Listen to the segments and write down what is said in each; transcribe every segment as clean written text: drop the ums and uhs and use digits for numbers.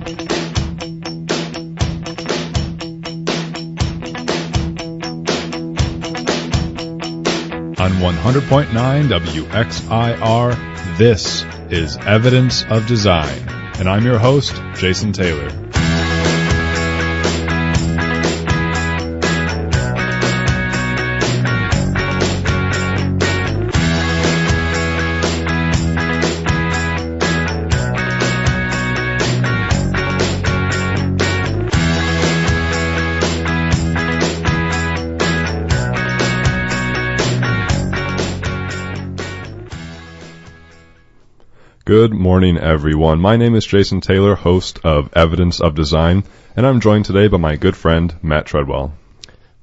On 100.9 WXIR, this is Evidence of Design, and I'm your host, Jason Taylor. Good morning, everyone. My name is Jason Taylor, host of Evidence of Design, and I'm joined today by my good friend, Matt Treadwell.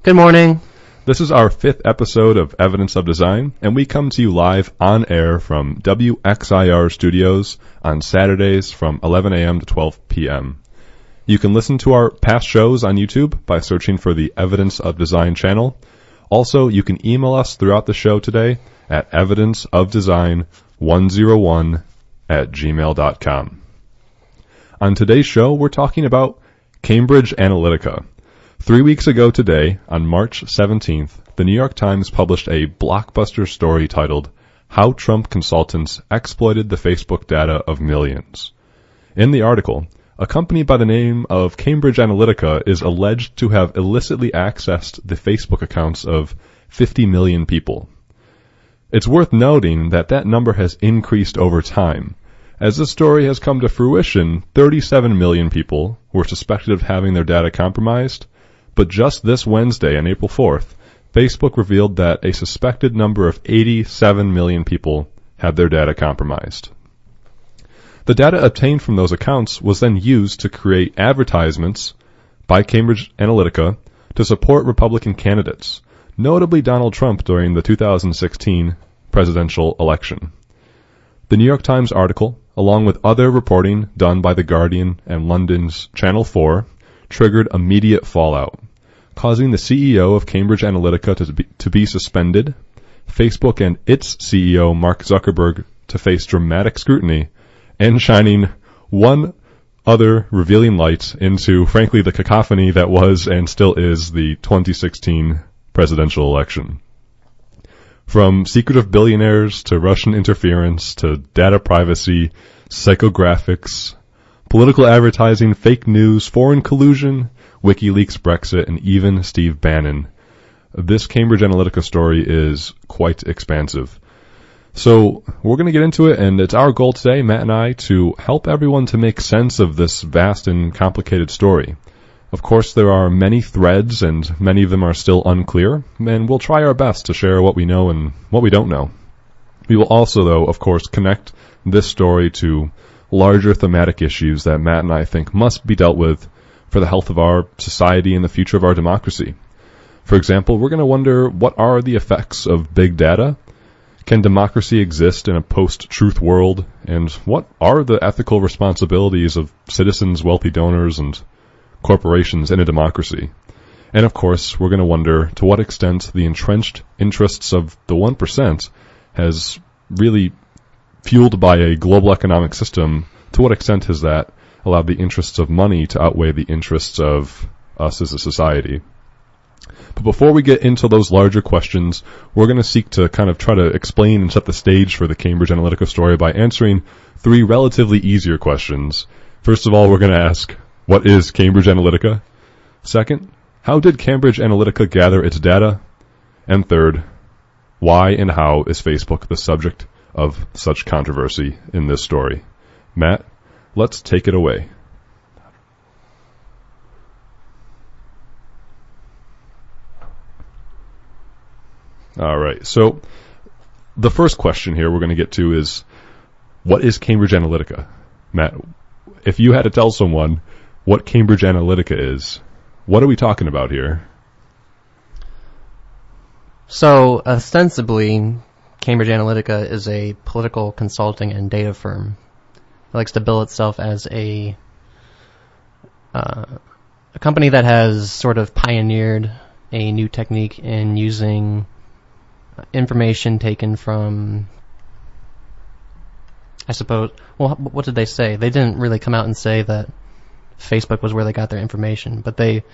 Good morning. This is our 5th episode of Evidence of Design, and we come to you live on air from WXIR Studios on Saturdays from 11 a.m. to 12 p.m. You can listen to our past shows on YouTube by searching for the Evidence of Design channel. Also, you can email us throughout the show today at evidenceofdesign101@gmail.com. On today's show, we're talking about Cambridge Analytica. 3 weeks ago today, on March 17th, the New York Times published a blockbuster story titled, "How Trump Consultants Exploited the Facebook Data of Millions." In the article, a company by the name of Cambridge Analytica is alleged to have illicitly accessed the Facebook accounts of 50 million people. It's worth noting that that number has increased over time. As this story has come to fruition, 37 million people were suspected of having their data compromised, but just this Wednesday, on April 4th, Facebook revealed that a suspected number of 87 million people had their data compromised. The data obtained from those accounts was then used to create advertisements by Cambridge Analytica to support Republican candidates, notably Donald Trump during the 2016 presidential election. The New York Times article, along with other reporting done by The Guardian and London's Channel 4, triggered immediate fallout, causing the CEO of Cambridge Analytica to be suspended, Facebook and its CEO Mark Zuckerberg to face dramatic scrutiny, and shining one other revealing light into, frankly, the cacophony that was and still is the 2016 presidential election. From secretive billionaires to Russian interference to data privacy, psychographics, political advertising, fake news, foreign collusion, WikiLeaks, Brexit, and even Steve Bannon, this Cambridge Analytica story is quite expansive. So we're going to get into it, and it's our goal today, Matt and I, to help everyone to make sense of this vast and complicated story. Of course, there are many threads, and many of them are still unclear, and we'll try our best to share what we know and what we don't know. We will also, though, of course, connect this story to larger thematic issues that Matt and I think must be dealt with for the health of our society and the future of our democracy. For example, we're going to wonder, what are the effects of big data? Can democracy exist in a post-truth world? And what are the ethical responsibilities of citizens, wealthy donors, and corporations in a democracy? And of course, we're going to wonder to what extent the entrenched interests of the 1% has really, fueled by a global economic system, to what extent has that allowed the interests of money to outweigh the interests of us as a society? But before we get into those larger questions, we're going to seek to kind of try to explain and set the stage for the Cambridge Analytica story by answering 3 relatively easier questions. First of all, we're going to ask, what is Cambridge Analytica? Second, how did Cambridge Analytica gather its data? And third, why and how is Facebook the subject of such controversy in this story? Matt, let's take it away. All right, so the first question here we're going to get to is, what is Cambridge Analytica? Matt, if you had to tell someone what Cambridge Analytica is, what are we talking about here? So, ostensibly, Cambridge Analytica is a political consulting and data firm. It likes to bill itself as a company that has sort of pioneered a new technique in using information taken from, I suppose, well, what did they say? They didn't really come out and say that Facebook was where they got their information. But they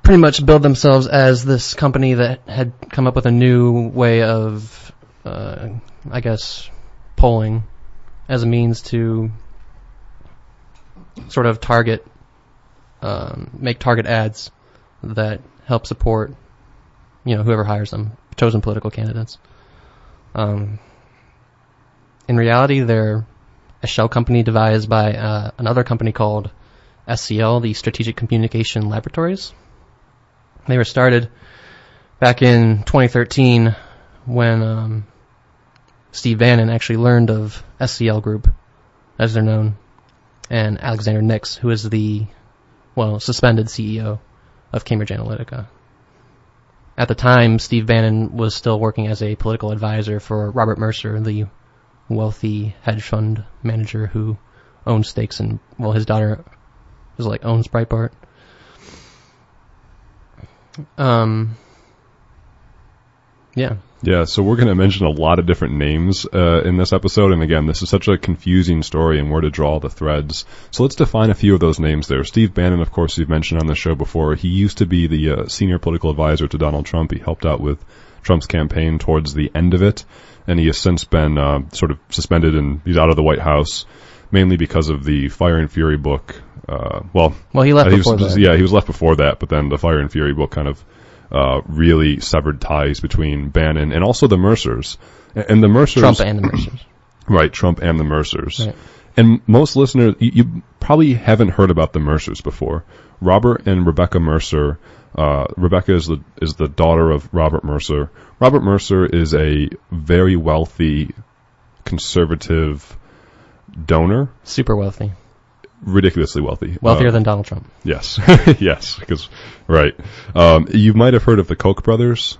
pretty much billed themselves as this company that had come up with a new way of, I guess, polling as a means to sort of make target ads that help support, whoever hires them, chosen political candidates. In reality, they're a shell company devised by another company called SCL, the Strategic Communication Laboratories. They were started back in 2013 when Steve Bannon actually learned of SCL Group, as they're known, and Alexander Nix, who is the, suspended CEO of Cambridge Analytica. At the time, Steve Bannon was still working as a political advisor for Robert Mercer, the wealthy hedge fund manager who owns stakes in, his daughter owns Breitbart. Yeah, so we're going to mention a lot of different names in this episode, and again, this is such a confusing story and where to draw the threads. So let's define a few of those names there. Steve Bannon, of course, you've mentioned on the show before. He used to be the senior political advisor to Donald Trump. He helped out with Trump's campaign towards the end of it, and he has since been sort of suspended, and he's out of the White House, mainly because of the Fire and Fury book. He left before that. Yeah, he was left before that, but then the Fire and Fury book kind of really severed ties between Bannon and also the Mercers. And the Mercers... Trump and the Mercers. Right, Trump and the Mercers. Right. And most listeners, you probably haven't heard about the Mercers before. Robert and Rebecca Mercer. Rebecca is the daughter of Robert Mercer. Robert Mercer is a very wealthy, conservative donor. Super wealthy. Ridiculously wealthy. Wealthier than Donald Trump. Yes. Yes. Right. You might have heard of the Koch brothers,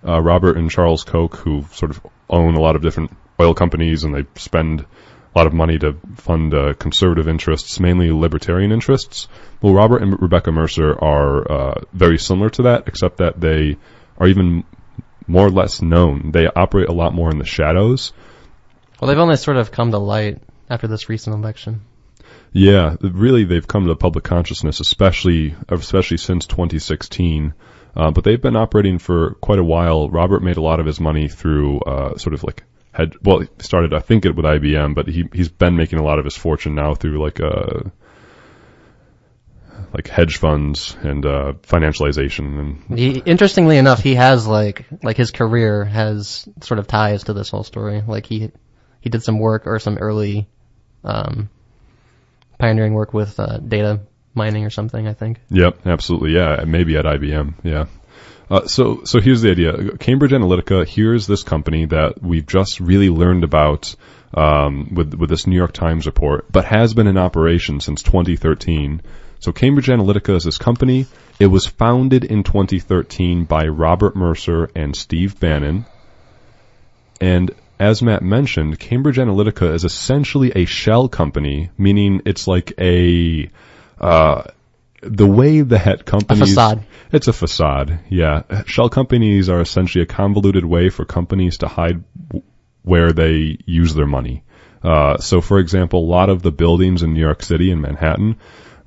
Robert and Charles Koch, who sort of own a lot of different oil companies, and they spend a lot of money to fund conservative interests, mainly libertarian interests. Well, Robert and Rebecca Mercer are very similar to that, except that they are even more or less known. They operate a lot more in the shadows. Well, they've only sort of come to light after this recent election. Yeah, really, they've come to public consciousness, especially since 2016. But they've been operating for quite a while. Robert made a lot of his money through sort of like he started, I think, with IBM, but he's been making a lot of his fortune now through like hedge funds and financialization. And interestingly enough, he has like his career has sort of ties to this whole story. Like he did some work or some early pioneering work with data mining or something, I think. Yep, absolutely. Yeah, maybe at IBM. Yeah. So here's the idea. Cambridge Analytica, here's this company that we've just really learned about with this New York Times report, but has been in operation since 2013. So Cambridge Analytica is this company. It was founded in 2013 by Robert Mercer and Steve Bannon. And as Matt mentioned, Cambridge Analytica is essentially a shell company, meaning it's like the way that companies... A facade. It's a facade, yeah. Shell companies are essentially a convoluted way for companies to hide where they use their money. So, for example, a lot of the buildings in New York City and Manhattan,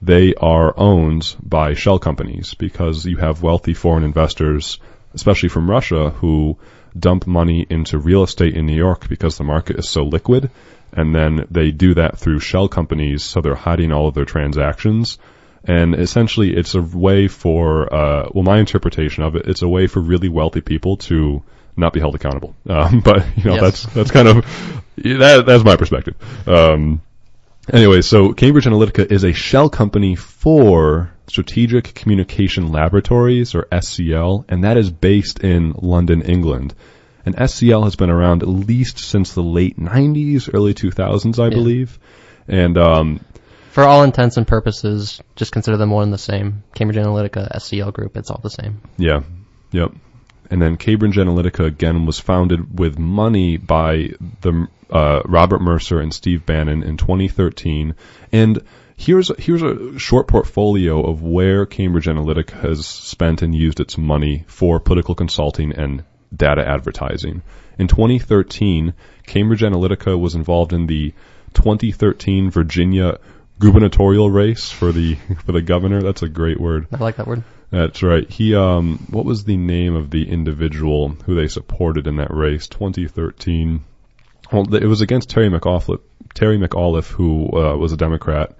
they are owned by shell companies because you have wealthy foreign investors, especially from Russia, who dump money into real estate in New York because the market is so liquid, and then they do that through shell companies, so they're hiding all of their transactions. And essentially it's a way for, my interpretation of it, it's a way for really wealthy people to not be held accountable. But, yes. That's kind of, that's my perspective. Anyway, so Cambridge Analytica is a shell company for Strategic Communication Laboratories, or SCL, and that is based in London, England. And SCL has been around at least since the late 90s, early 2000s, I believe. And for all intents and purposes, just consider them one and the same. Cambridge Analytica, SCL Group, it's all the same. Yeah, yep. And then Cambridge Analytica, again, was founded with money by the Robert Mercer and Steve Bannon in 2013. And here's a short portfolio of where Cambridge Analytica has spent and used its money for political consulting and data advertising. In 2013, Cambridge Analytica was involved in the 2013 Virginia gubernatorial race for the governor. That's a great word. I like that word. That's right. He what was the name of the individual who they supported in that race? 2013. Well, it was against Terry McAuliffe, who was a Democrat.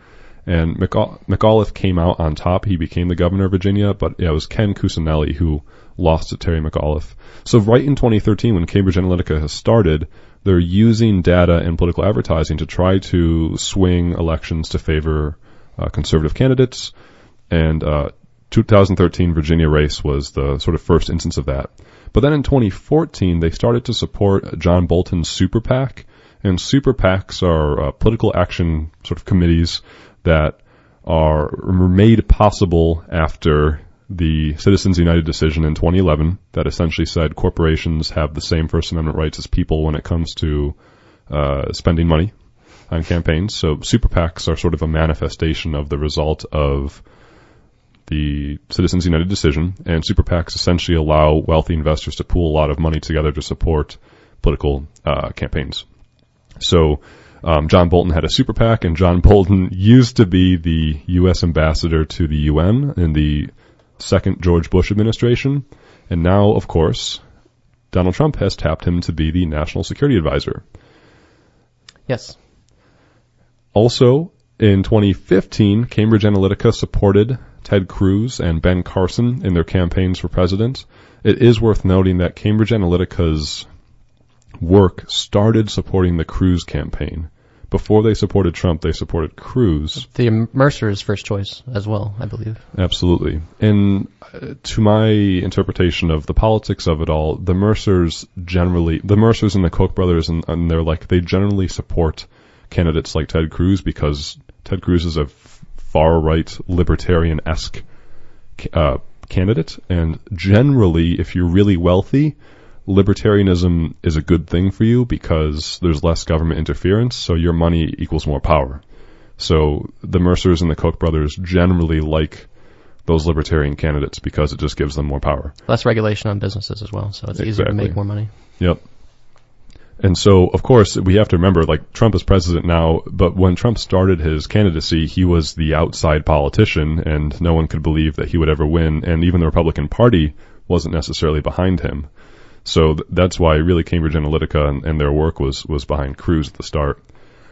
And McAuliffe came out on top. He became the governor of Virginia, but it was Ken Cuccinelli who lost to Terry McAuliffe. So right in 2013, when Cambridge Analytica has started, they're using data and political advertising to try to swing elections to favor conservative candidates. And 2013 Virginia race was the sort of first instance of that. But then in 2014, they started to support John Bolton's Super PAC. And Super PACs are political action sort of committees that are made possible after the Citizens United decision in 2011 that essentially said corporations have the same First Amendment rights as people when it comes to spending money on campaigns. So Super PACs are sort of a manifestation of the result of the Citizens United decision, and Super PACs essentially allow wealthy investors to pool a lot of money together to support political campaigns. So John Bolton had a Super PAC, and John Bolton used to be the U.S. ambassador to the UN in the second George Bush administration. And now, of course, Donald Trump has tapped him to be the national security advisor. Yes. Also, in 2015, Cambridge Analytica supported Ted Cruz and Ben Carson in their campaigns for president. It is worth noting that Cambridge Analytica's work started supporting the Cruz campaign. Before they supported Trump, they supported Cruz. The Mercer's first choice as well, I believe. Absolutely. And to my interpretation of the politics of it all, the Mercers and the Koch brothers and they generally support candidates like Ted Cruz because Ted Cruz is a far-right libertarian-esque candidate. And generally, if you're really wealthy, libertarianism is a good thing for you because there's less government interference, so your money equals more power. So the Mercers and the Koch brothers generally like those libertarian candidates because it just gives them more power. Less regulation on businesses as well, so it's easier to make more money. Yep. And so, of course, we have to remember, Trump is president now, but when Trump started his candidacy, he was the outside politician, and no one could believe that he would ever win, and even the Republican Party wasn't necessarily behind him. So that's why really Cambridge Analytica and their work was behind Cruz at the start.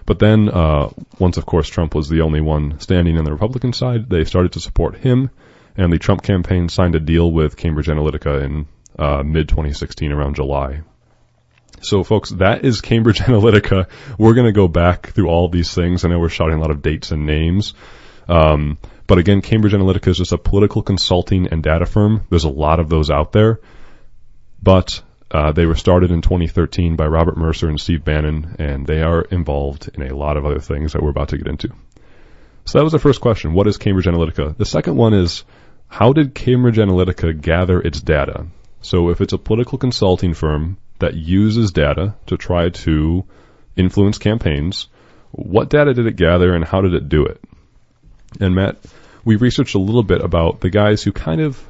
But then, once, of course, Trump was the only one standing on the Republican side, they started to support him, and the Trump campaign signed a deal with Cambridge Analytica in mid-2016, around July. So, folks, that is Cambridge Analytica. We're going to go back through all of these things. I know we're shouting a lot of dates and names. But again, Cambridge Analytica is just a political consulting and data firm. There's a lot of those out there. But they were started in 2013 by Robert Mercer and Steve Bannon, and they are involved in a lot of other things that we're about to get into. So that was the first question. What is Cambridge Analytica? The second one is, how did Cambridge Analytica gather its data? So if it's a political consulting firm that uses data to try to influence campaigns, what data did it gather and how did it do it? And Matt, we researched a little bit about the guys who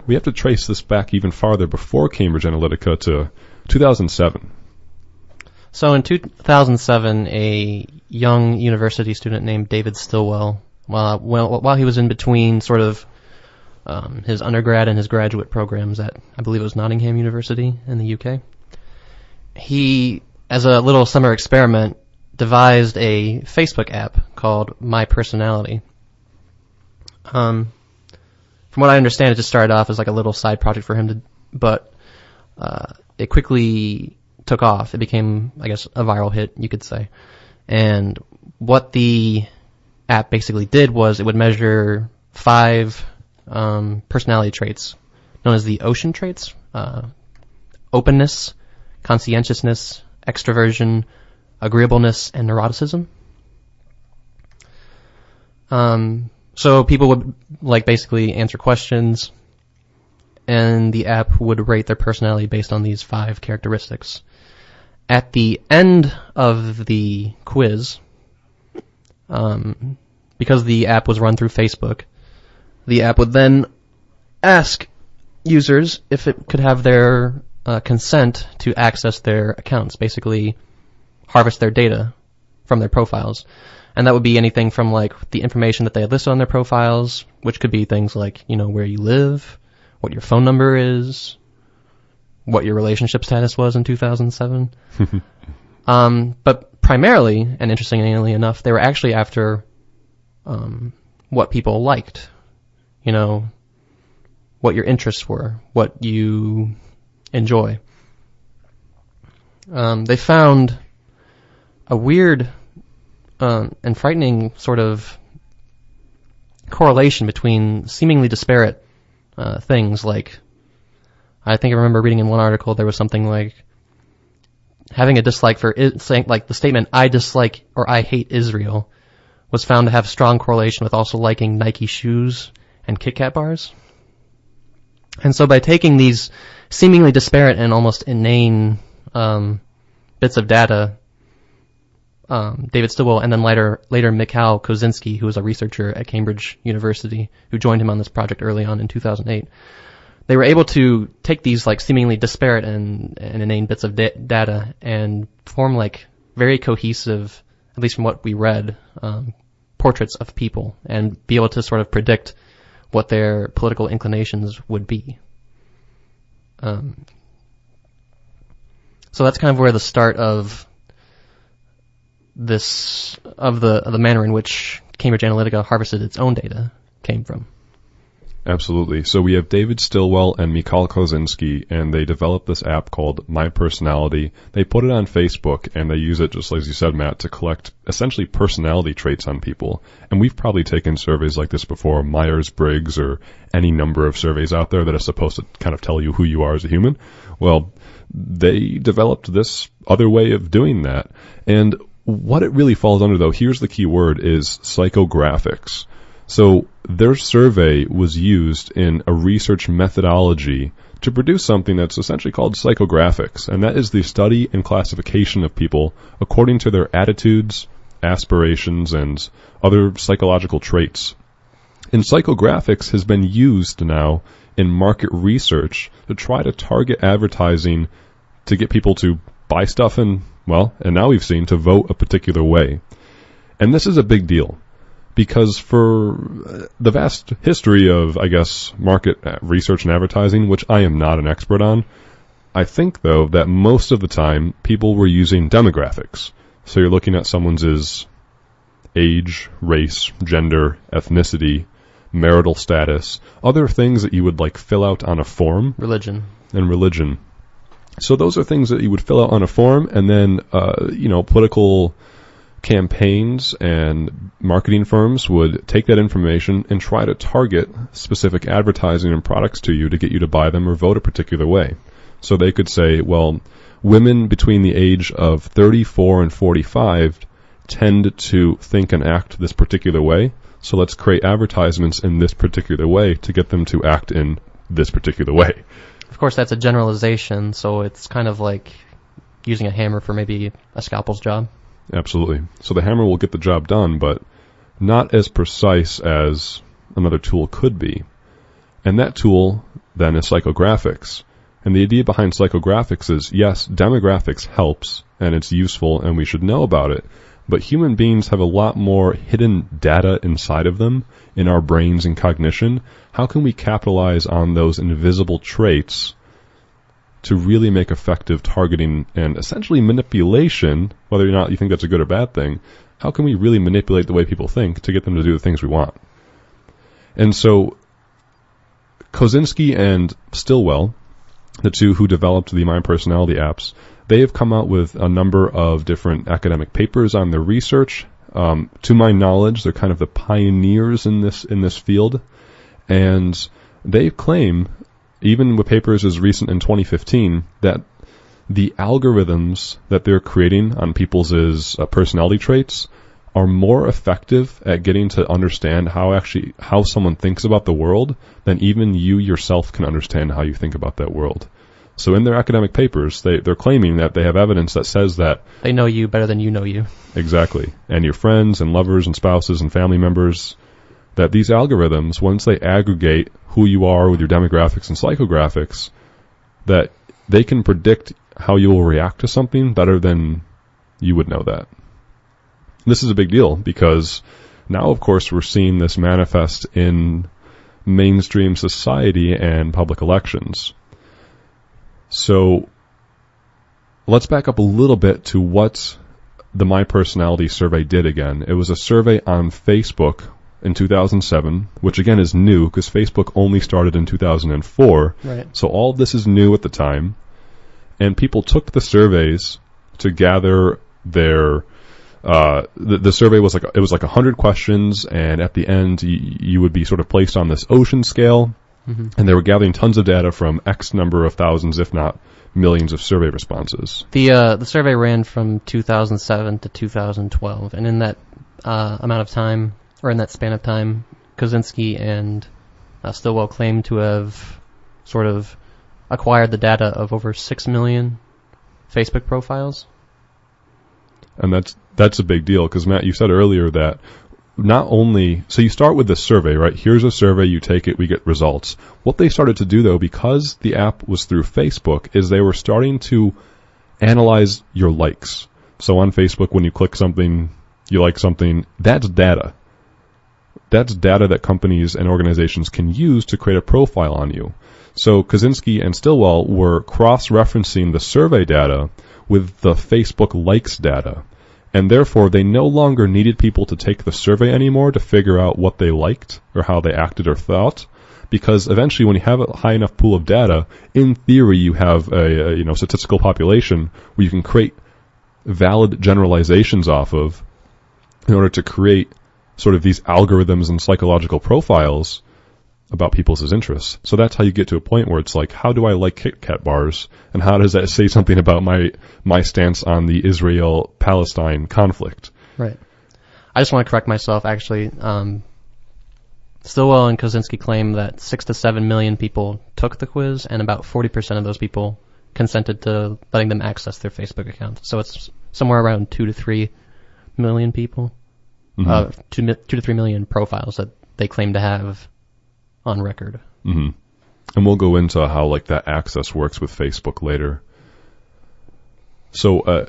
we have to trace this back even farther before Cambridge Analytica to 2007. So in 2007, a young university student named David Stilwell, while he was in between sort of his undergrad and his graduate programs at, I believe it was Nottingham University in the UK, he, as a little summer experiment, devised a Facebook app called My Personality. From what I understand, it just started off as like a little side project for him but it quickly took off. It became, I guess, a viral hit, you could say. And what the app basically did was it would measure 5 personality traits known as the ocean traits: openness, conscientiousness, extroversion, agreeableness, and neuroticism. So people would basically answer questions, and the app would rate their personality based on these 5 characteristics. At the end of the quiz, because the app was run through Facebook, the app would then ask users if it could have their consent to access their accounts, basically harvest their data from their profiles. And that would be anything from like the information that they had listed on their profiles, which could be things like, where you live, what your phone number is, what your relationship status was in 2007. But primarily, and interestingly enough, they were actually after what people liked, what your interests were, what you enjoy. They found a weird and frightening sort of correlation between seemingly disparate things. Like, I think I remember reading in one article there was something like having a dislike for saying, like, the statement "I dislike" or "I hate Israel" was found to have strong correlation with also liking Nike shoes and Kit Kat bars. And so by taking these seemingly disparate and almost inane bits of data, David Stilwell and then later Mikhail Kozinski, who was a researcher at Cambridge University, who joined him on this project early on in 2008, they were able to take these like seemingly disparate and inane bits of data and form like very cohesive, at least from what we read, portraits of people, and be able to sort of predict what their political inclinations would be. So that's kind of where the start of the manner in which Cambridge Analytica harvested its own data came from. Absolutely. So we have David Stilwell and Mikhail Kozinski, and they developed this app called My Personality. They put it on Facebook, and they use it, just as you said, Matt, to collect essentially personality traits on people. And we've probably taken surveys like this before, Myers-Briggs or any number of surveys out there that are supposed to kind of tell you who you are as a human. Well, they developed this other way of doing that. And what it really falls under, though, here's the key word, is psychographics. So their survey was used in a research methodology to produce something that's essentially called psychographics, and that is the study and classification of people according to their attitudes, aspirations, and other psychological traits. And psychographics has been used now in market research to try to target advertising to get people to buy stuff and now we've seen to vote a particular way. And this is a big deal, because for the vast history of, I guess, market research and advertising, which I am not an expert on, I think, though, that most of the time people were using demographics. So you're looking at someone's age, race, gender, ethnicity, marital status, other things that you would like fill out on a form. Religion. So those are things that you would fill out on a form, and then, political campaigns and marketing firms would take that information and try to target specific advertising and products to you to get you to buy them or vote a particular way. So they could say, well, women between the age of 34 and 45 tend to think and act this particular way, so let's create advertisements in this particular way to get them to act in this particular way. Of course, that's a generalization, so it's kind of like using a hammer for maybe a scalpel's job. Absolutely. So the hammer will get the job done, but not as precise as another tool could be. And that tool then is psychographics. And the idea behind psychographics is, yes, demographics helps, and it's useful, and we should know about it, but human beings have a lot more hidden data inside of them, in our brains and cognition. How can we capitalize on those invisible traits to really make effective targeting and essentially manipulation, whether or not you think that's a good or bad thing? How can we really manipulate the way people think to get them to do the things we want? And so Kozinski and Stilwell, the two who developed the My Personality apps, they have come out with a number of different academic papers on their research. To my knowledge, they're kind of the pioneers in this field, and they claim, even with papers as recent in 2015, that the algorithms that they're creating on people's personality traits are more effective at getting to understand how someone thinks about the world than even you yourself can understand how you think about that world. So in their academic papers, they're claiming that they have evidence that says that they know you better than you know you. Exactly. And your friends and lovers and spouses and family members, that these algorithms, once they aggregate who you are with your demographics and psychographics, that they can predict how you will react to something better than you would know that. this is a big deal because now, of course, we're seeing this manifest in mainstream society and public elections. So let's back up a little bit to what the My Personality survey did again. It was a survey on Facebook in 2007, which again is new because Facebook only started in 2004. Right. So all of this is new at the time. And people took the surveys to gather their the survey was like 100 questions, and at the end you would be sort of placed on this ocean scale, and they were gathering tons of data from X number of thousands, if not millions, of survey responses. The survey ran from 2007 to 2012, and in that amount of time, or in that span of time, Kosinski and Stillwell claimed to have sort of acquired the data of over 6 million Facebook profiles. And that's a big deal because, Matt, you said earlier that not only, so you start with this survey, right? Here's a survey, you take it, we get results. What they started to do, though, because the app was through Facebook, is they were starting to analyze your likes. So on Facebook, when you click something, you like something, that's data. That's data that companies and organizations can use to create a profile on you. So Kosinski and Stillwell were cross-referencing the survey data with the Facebook likes data. And therefore, they no longer needed people to take the survey anymore to figure out what they liked or how they acted or thought. Because eventually, when you have a high enough pool of data, in theory, you have a statistical population where you can create valid generalizations off of in order to create sort of these algorithms and psychological profiles about people's interests. So that's how you get to a point where it's like, how do I like Kit Kat bars? And how does that say something about my stance on the Israel-Palestine conflict? Right. I just want to correct myself, actually. Stillwell and Kosinski claim that 6 to 7 million people took the quiz, and about 40% of those people consented to letting them access their Facebook account. So it's somewhere around 2 to 3 million people, 2 to 3 million profiles that they claim to have on record. Mm-hmm. And we'll go into how like that access works with Facebook later. So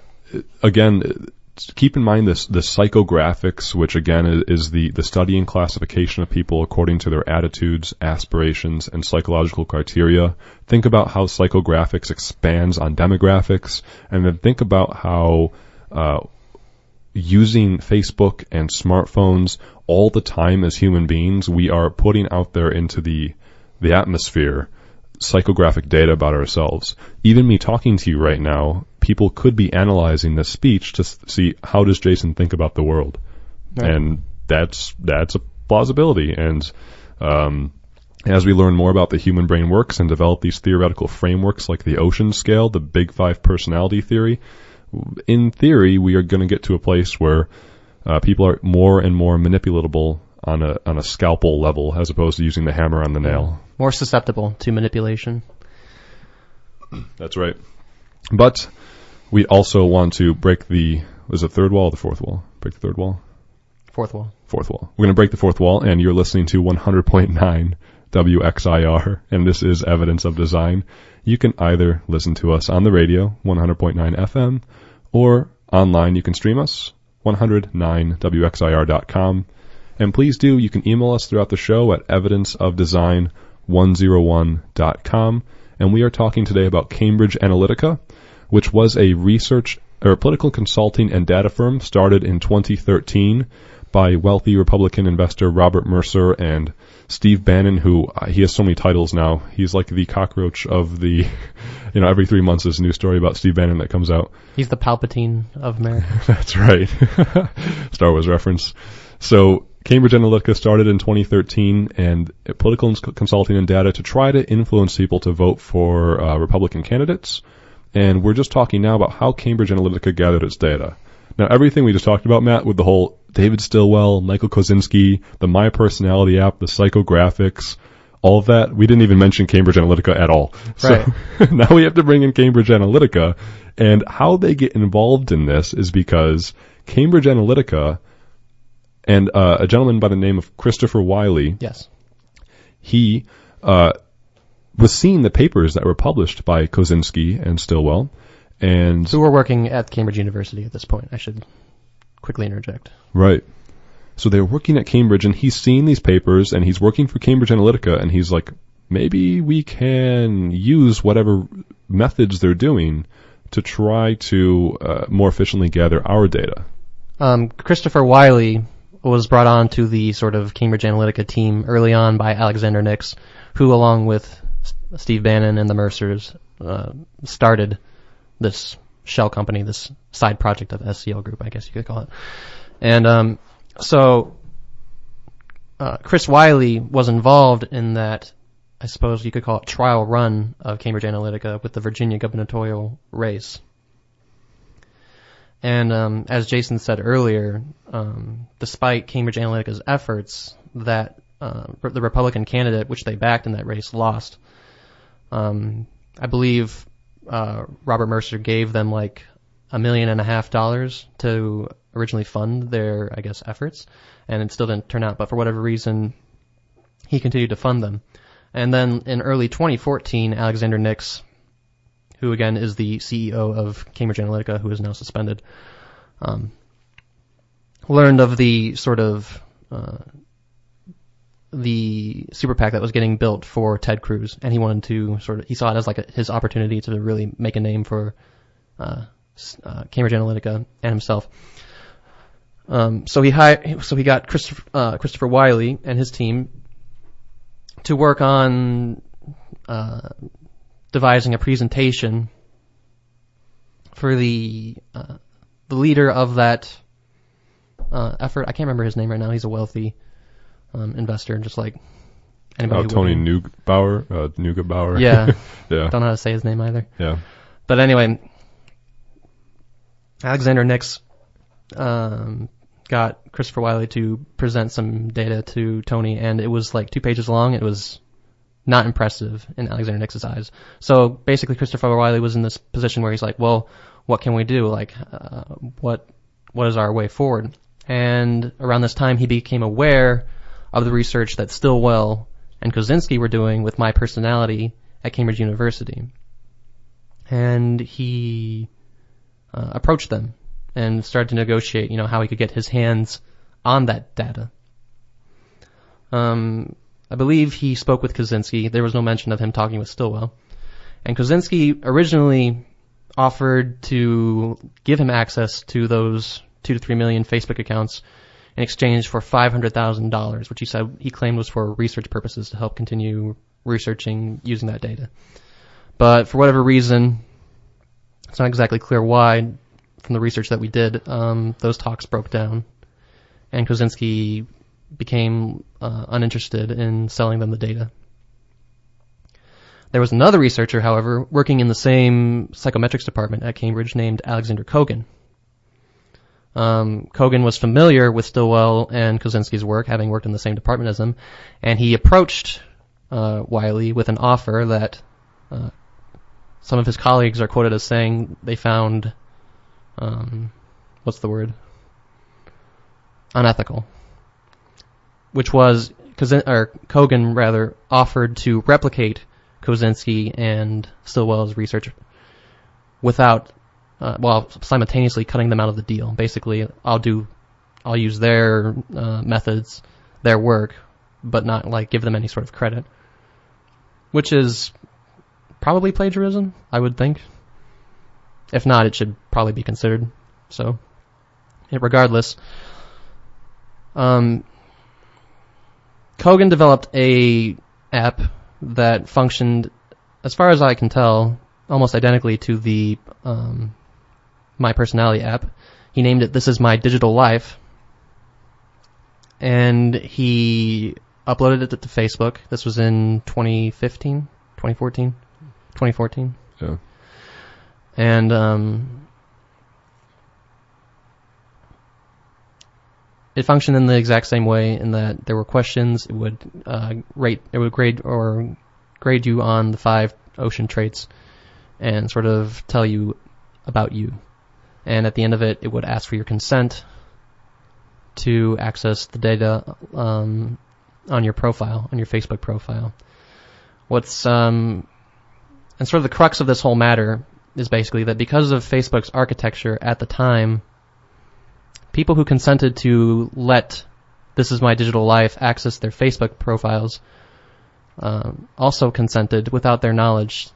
again, keep in mind this psychographics, which again is the study and classification of people according to their attitudes, aspirations, and psychological criteria. Think about how psychographics expands on demographics, and then think about how using Facebook and smartphones all the time as human beings, we are putting out there into the atmosphere psychographic data about ourselves. Even me talking to you right now, people could be analyzing this speech to see how does Jason think about the world. Right. And that's a plausibility. And as we learn more about the human brain works and develop these theoretical frameworks like the ocean scale, the Big Five personality theory, in theory, we are going to get to a place where people are more and more manipulatable on a scalpel level as opposed to using the hammer on the nail. More susceptible to manipulation. That's right. But we also want to break is it third wall or the fourth wall? Break the third wall? Fourth wall. Fourth wall. We're going to break the fourth wall, and you're listening to 100.9 WXIR, and this is Evidence of Design. You can either listen to us on the radio, 100.9 FM, or online. You can stream us, 109wxir.com. And please do, you can email us throughout the show at evidenceofdesign101.com. And we are talking today about Cambridge Analytica, which was a political consulting and data firm started in 2013 by wealthy Republican investor Robert Mercer and Steve Bannon, who he has so many titles now. He's like the cockroach of the, every 3 months there's a new story about Steve Bannon that comes out. He's the Palpatine of America. That's right. Star Wars reference. So Cambridge Analytica started in 2013 and political consulting and data to try to influence people to vote for Republican candidates. And we're just talking now about how Cambridge Analytica gathered its data. Now, everything we just talked about, Matt, with the whole David Stillwell, Michael Kosinski, the My Personality app, the psychographics, all of that, we didn't even mention Cambridge Analytica at all. Right. So now we have to bring in Cambridge Analytica. And how they get involved in this is because Cambridge Analytica and a gentleman by the name of Christopher Wiley, yes, he was seeing the papers that were published by Kosinski and Stillwell, and who were working at Cambridge University at this point, I should quickly interject. Right. So they're working at Cambridge, and he's seeing these papers, and he's working for Cambridge Analytica, and he's like, maybe we can use whatever methods they're doing to try to more efficiently gather our data. Christopher Wiley was brought on to the sort of Cambridge Analytica team early on by Alexander Nix, who, along with Steve Bannon and the Mercers, started this shell company, this side project of SCL Group, I guess you could call it. And so Chris Wiley was involved in that, I suppose you could call it, trial run of Cambridge Analytica with the Virginia gubernatorial race. And as Jason said earlier, despite Cambridge Analytica's efforts, that the Republican candidate, which they backed in that race, lost. I believe Robert Mercer gave them like $1.5 million to originally fund their, I guess, efforts, and it still didn't turn out. But for whatever reason, he continued to fund them. And then in early 2014, Alexander Nix, who again is the CEO of Cambridge Analytica, who is now suspended, learned of the sort of the super PAC that was getting built for Ted Cruz, and he wanted to he saw it as like his opportunity to really make a name for Cambridge Analytica and himself. So he got Christopher Wiley and his team to work on devising a presentation for the leader of that effort. I can't remember his name right now. He's a wealthy investor, just like anybody. Tony Neugebauer. Yeah. Yeah. Don't know how to say his name either. Yeah. But anyway, Alexander Nix got Christopher Wiley to present some data to Tony, and it was like 2 pages long. It was not impressive in Alexander Nix's eyes. So basically, Christopher Wiley was in this position where he's like, well, what can we do? Like, what is our way forward? And around this time, he became aware of the research that Stilwell and Kozinski were doing with my personality at Cambridge University. And he approached them and started to negotiate, how he could get his hands on that data. I believe he spoke with Kozinski. There was no mention of him talking with Stilwell. And Kozinski originally offered to give him access to those 2 to 3 million Facebook accounts in exchange for $500,000, which he claimed was for research purposes to help continue researching using that data. But for whatever reason, it's not exactly clear why, from the research that we did, those talks broke down, and Kozinski became uninterested in selling them the data. There was another researcher, however, working in the same psychometrics department at Cambridge named Alexander Kogan. Kogan was familiar with Stilwell and Kozinski's work, having worked in the same department as them, and he approached Wiley with an offer that some of his colleagues are quoted as saying they found, unethical, which was Kogan offered to replicate Kozinski and Stilwell's research without, while simultaneously cutting them out of the deal. Basically, I'll use their methods, their work, but not like give them any sort of credit, which is probably plagiarism, I would think. If not, it should probably be considered. So, regardless, Kogan developed a app that functioned, as far as I can tell, almost identically to the My Personality app. He named it "This Is My Digital Life," and he uploaded it to Facebook. This was in 2014. Yeah. And it functioned in the exact same way in that there were questions. It would grade you on the 5 ocean traits and sort of tell you about you. And at the end of it, it would ask for your consent to access the data on your profile, on your Facebook profile. And sort of the crux of this whole matter is basically that because of Facebook's architecture at the time, people who consented to let This Is My Digital Life access their Facebook profiles also consented, without their knowledge,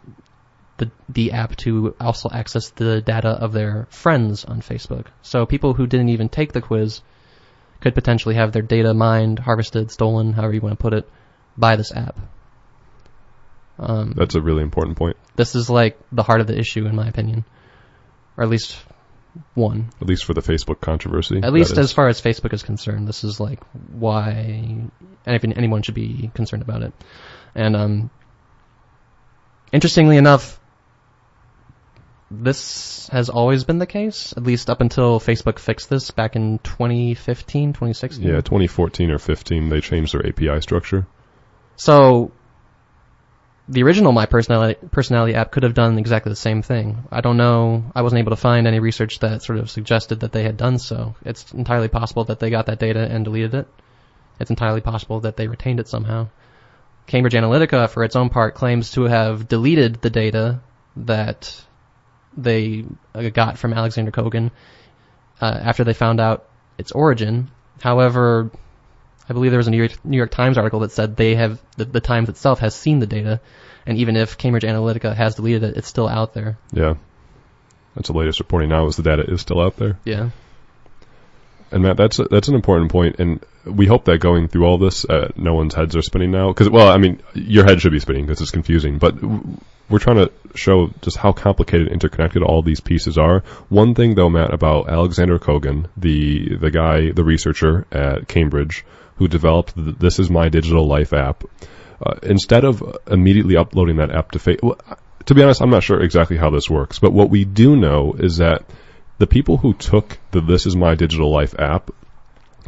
the app to also access the data of their friends on Facebook. So people who didn't even take the quiz could potentially have their data mined, harvested, stolen, however you want to put it, by this app. That's a really important point. This is like the heart of the issue, in my opinion. Or at least one. At least for the Facebook controversy. At least as far as Facebook is concerned, this is like why anyone should be concerned about it. And interestingly enough, this has always been the case, at least up until Facebook fixed this back in 2015, 2016. Yeah, 2014 or 15, they changed their API structure. So the original My Personality app could have done exactly the same thing. I don't know. I wasn't able to find any research that sort of suggested that they had done so. It's entirely possible that they got that data and deleted it. It's entirely possible that they retained it somehow. Cambridge Analytica, for its own part, claims to have deleted the data that they got from Alexander Kogan after they found out its origin. However, I believe there was a New York Times article that said they have the Times itself has seen the data, and even if Cambridge Analytica has deleted it, it's still out there. Yeah, that's the latest reporting now. Is the data is still out there? Yeah. And Matt, that's an important point, and we hope that going through all this, no one's heads are spinning now. Because, well, I mean, your head should be spinning because it's confusing, but we're trying to show just how complicated and interconnected all these pieces are. One thing, though, Matt, about Alexander Kogan, the guy, the researcher at Cambridge, who developed the This Is My Digital Life app, instead of immediately uploading that app to Facebook, to be honest, I'm not sure exactly how this works, but what we do know is that the people who took the This Is My Digital Life app,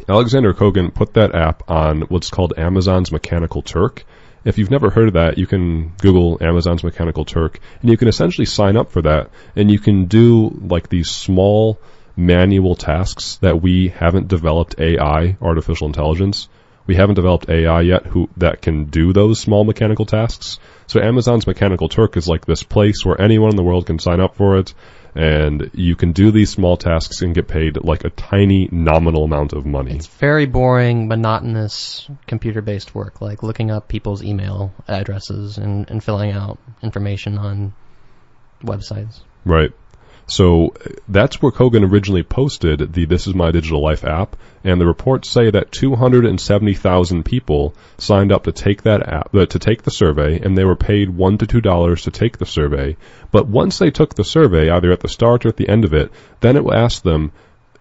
Alexander Kogan put that app on what's called Amazon's Mechanical Turk. If you've never heard of that, you can Google Amazon's Mechanical Turk, and you can essentially sign up for that, and you can do like these small manual tasks that we haven't developed AI, artificial intelligence. We haven't developed AI yet that can do those small mechanical tasks. So Amazon's Mechanical Turk is like this place where anyone in the world can sign up for it, and you can do these small tasks and get paid like a tiny nominal amount of money. It's very boring, monotonous, computer-based work, like looking up people's email addresses and filling out information on websites. Right. So that's where Kogan originally posted the This Is My Digital Life app, and the reports say that 270,000 people signed up to take that app, to take the survey, and they were paid $1 to $2 to take the survey. But once they took the survey, either at the start or at the end of it, then it will ask them,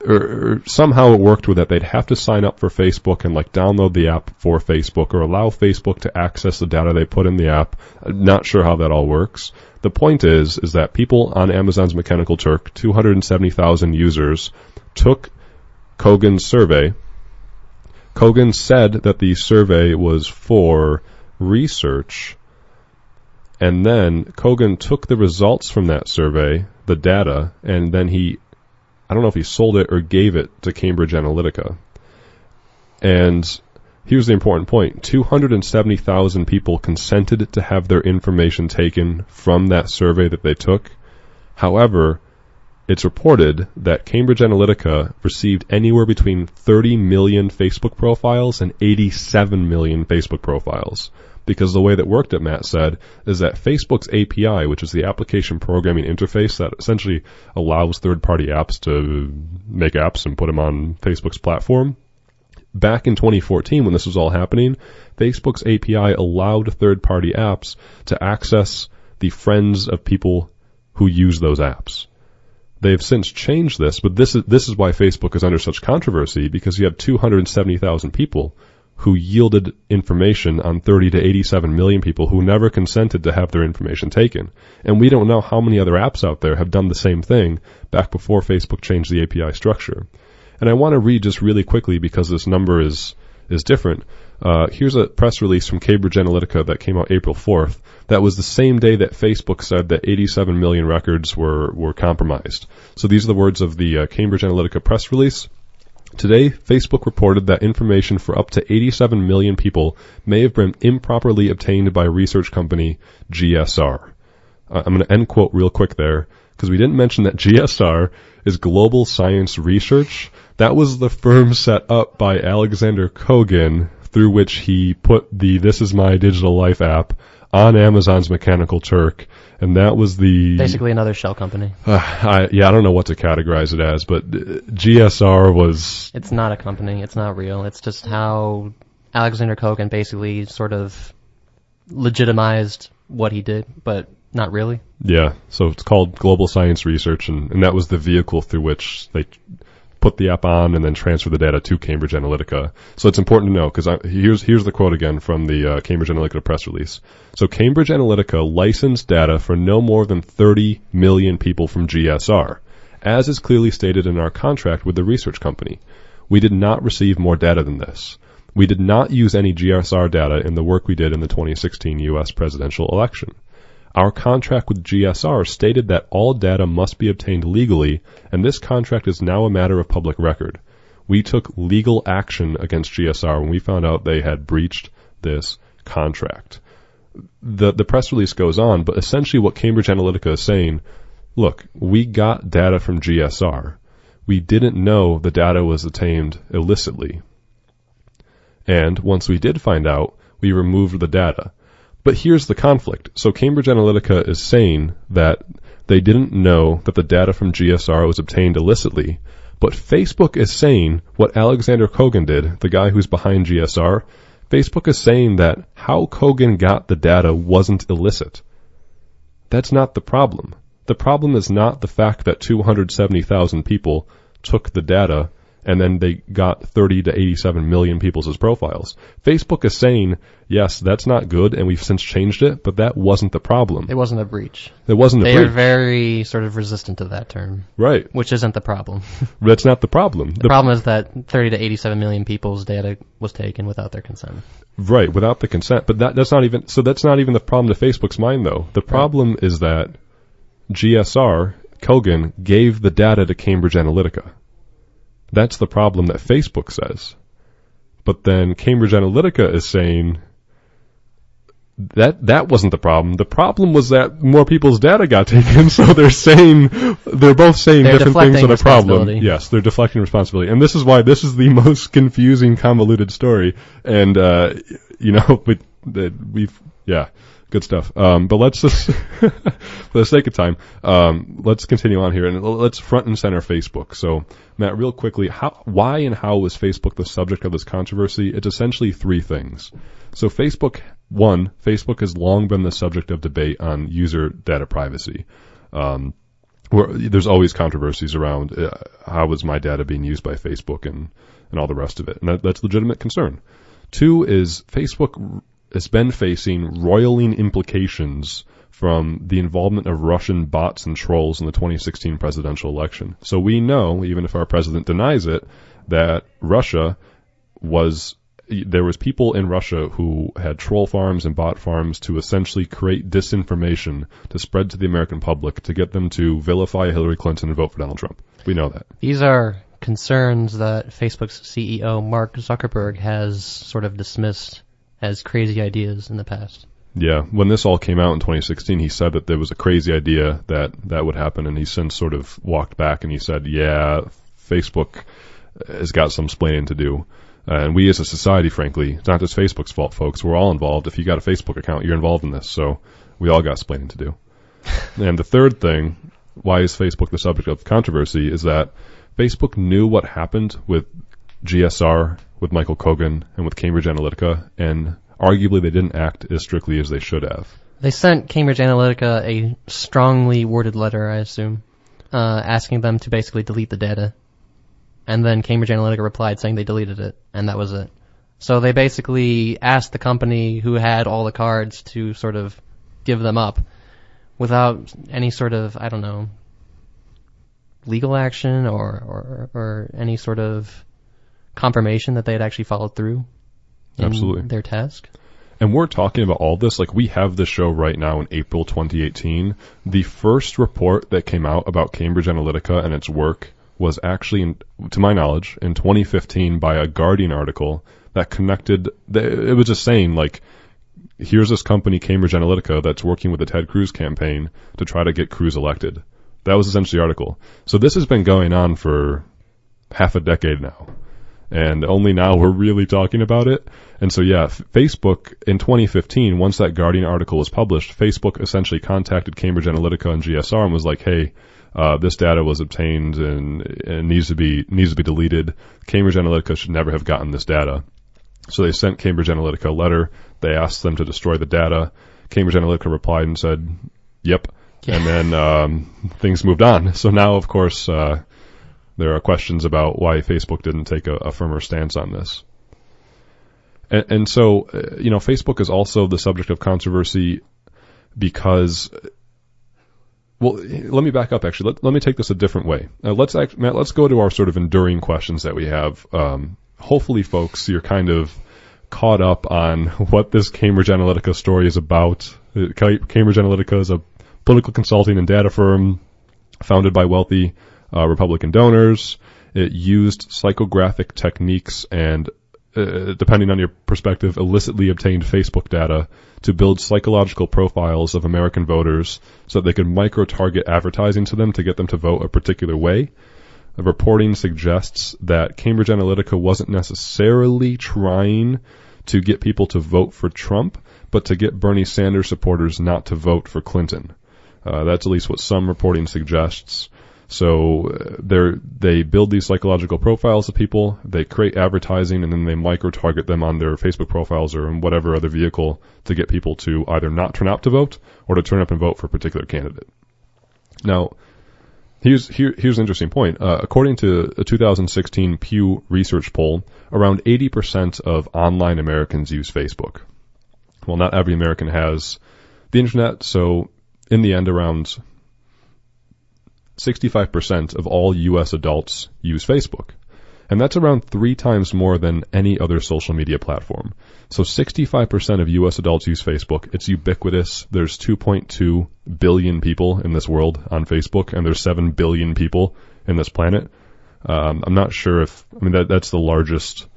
or somehow it worked with that they'd have to sign up for Facebook and like download the app for Facebook or allow Facebook to access the data they put in the app. I'm not sure how that all works. The point is that people on Amazon's Mechanical Turk, 270,000 users, took Kogan's survey. Kogan said that the survey was for research, and then Kogan took the results from that survey, the data, and then I don't know if he sold it or gave it to Cambridge Analytica. And here's the important point. 270,000 people consented to have their information taken from that survey that they took. However, it's reported that Cambridge Analytica received anywhere between 30 million Facebook profiles and 87 million Facebook profiles. Because the way that worked, at Matt said, is that Facebook's API, which is the application programming interface that essentially allows third-party apps to make apps and put them on Facebook's platform, back in 2014 when this was all happening, Facebook's API allowed third-party apps to access the friends of people who use those apps. They have since changed this, but this is why Facebook is under such controversy, because you have 270,000 people who yielded information on 30 to 87 million people who never consented to have their information taken. And we don't know how many other apps out there have done the same thing back before Facebook changed the API structure. And I want to read just really quickly because this number is different. Here's a press release from Cambridge Analytica that came out April 4th. That was the same day that Facebook said that 87 million records were compromised. So these are the words of the Cambridge Analytica press release. Today, Facebook reported that information for up to 87 million people may have been improperly obtained by research company GSR. I'm going to end quote real quick there. because we didn't mention that GSR is Global Science Research. That was the firm set up by Alexander Kogan, through which he put the This Is My Digital Life app on Amazon's Mechanical Turk, and that was the... Basically another shell company. I don't know what to categorize it as, but GSR was... It's not a company. It's not real. It's just how Alexander Kogan basically sort of legitimized what he did, but not really. Yeah, so it's called Global Science Research, and that was the vehicle through which they put the app on and then transfer the data to Cambridge Analytica. So it's important to know, because here's the quote again from the Cambridge Analytica press release. So Cambridge Analytica licensed data for no more than 30 million people from GSR, as is clearly stated in our contract with the research company. We did not receive more data than this. We did not use any GSR data in the work we did in the 2016 U.S. presidential election. Our contract with GSR stated that all data must be obtained legally, and this contract is now a matter of public record. We took legal action against GSR when we found out they had breached this contract. The press release goes on, but essentially what Cambridge Analytica is saying, look, we got data from GSR. We didn't know the data was obtained illicitly. And once we did find out, we removed the data. But here's the conflict. So Cambridge Analytica is saying that they didn't know that the data from GSR was obtained illicitly, but Facebook is saying what Alexander Kogan did, the guy who's behind GSR. Facebook is saying that how Kogan got the data wasn't illicit. That's not the problem. The problem is not the fact that 270,000 people took the data and then they got 30 to 87 million people's as profiles. Facebook is saying, yes, that's not good, and we've since changed it, but that wasn't the problem. It wasn't a breach. It wasn't a breach. They are very sort of resistant to that term. Right. Which isn't the problem. That's not the problem. The problem is that 30 to 87 million people's data was taken without their consent. Right, without the consent. But that's not even the problem to Facebook's mind, though. The problem is that GSR, Kogan, gave the data to Cambridge Analytica. That's the problem that Facebook says. But then Cambridge Analytica is saying that wasn't the problem. The problem was that more people's data got taken, so they're both saying different things on the problem. Yes, they're deflecting responsibility. And this is why this is the most confusing, convoluted story. And, good stuff. But let's just, for the sake of time, let's continue on here and let's front and center Facebook. So, Matt, real quickly, why and how was Facebook the subject of this controversy? It's essentially three things. So Facebook has long been the subject of debate on user data privacy. There's always controversies around how is my data being used by Facebook and all the rest of it. And that's legitimate concern. Two is Facebook has been facing roiling implications from the involvement of Russian bots and trolls in the 2016 presidential election. So we know, even if our president denies it, that there was people in Russia who had troll farms and bot farms to essentially create disinformation to spread to the American public to get them to vilify Hillary Clinton and vote for Donald Trump. We know that. These are concerns that Facebook's CEO, Mark Zuckerberg, has sort of dismissed as crazy ideas in the past. Yeah, when this all came out in 2016, he said that there was a crazy idea that would happen, and he's since sort of walked back and he said, yeah, Facebook has got some splaining to do. And we as a society, frankly, it's not just Facebook's fault, folks. We're all involved. If you got a Facebook account, you're involved in this. So we all got splaining to do. And the third thing, why is Facebook the subject of controversy, is that Facebook knew what happened with GSR, with Michael Kogan, and with Cambridge Analytica, and arguably they didn't act as strictly as they should have. They sent Cambridge Analytica a strongly worded letter, I assume, asking them to basically delete the data. And then Cambridge Analytica replied saying they deleted it, and that was it. So they basically asked the company who had all the cards to sort of give them up without any sort of, I don't know, legal action or any sort of confirmation that they had actually followed through in their task. And we're talking about all this, like we have this show right now in April 2018. The first report that came out about Cambridge Analytica and its work was actually, to my knowledge, in 2015 by a Guardian article that connected, it was just saying, like, here's this company, Cambridge Analytica, that's working with the Ted Cruz campaign to try to get Cruz elected. That was essentially the article. So this has been going on for half a decade now. And only now we're really talking about it. And so, yeah, Facebook in 2015, once that Guardian article was published, Facebook essentially contacted Cambridge Analytica and GSR and was like, hey, this data was obtained and needs to be deleted. Cambridge Analytica should never have gotten this data. So they sent Cambridge Analytica a letter. They asked them to destroy the data. Cambridge Analytica replied and said, yep. Yeah. And then things moved on. So now, of course, there are questions about why Facebook didn't take a firmer stance on this. And so, Facebook is also the subject of controversy because, well, let me back up actually. Let me take this a different way. Matt, let's go to our sort of enduring questions that we have. Hopefully, folks, you're kind of caught up on what this Cambridge Analytica story is about. Cambridge Analytica is a political consulting and data firm founded by wealthy Republican donors. It used psychographic techniques and, depending on your perspective, illicitly obtained Facebook data to build psychological profiles of American voters so that they could micro-target advertising to them to get them to vote a particular way. The reporting suggests that Cambridge Analytica wasn't necessarily trying to get people to vote for Trump, but to get Bernie Sanders supporters not to vote for Clinton. That's at least what some reporting suggests. So they build these psychological profiles of people, they create advertising, and then they micro-target them on their Facebook profiles or in whatever other vehicle to get people to either not turn out to vote or to turn up and vote for a particular candidate. Now, here's an interesting point. According to a 2016 Pew Research poll, around 80% of online Americans use Facebook. Well, not every American has the internet, so in the end, around 65% of all U.S. adults use Facebook. And that's around 3 times more than any other social media platform. So 65% of U.S. adults use Facebook. It's ubiquitous. There's 2.2 billion people in this world on Facebook, and there's 7 billion people in this planet. I'm not sure that's the largest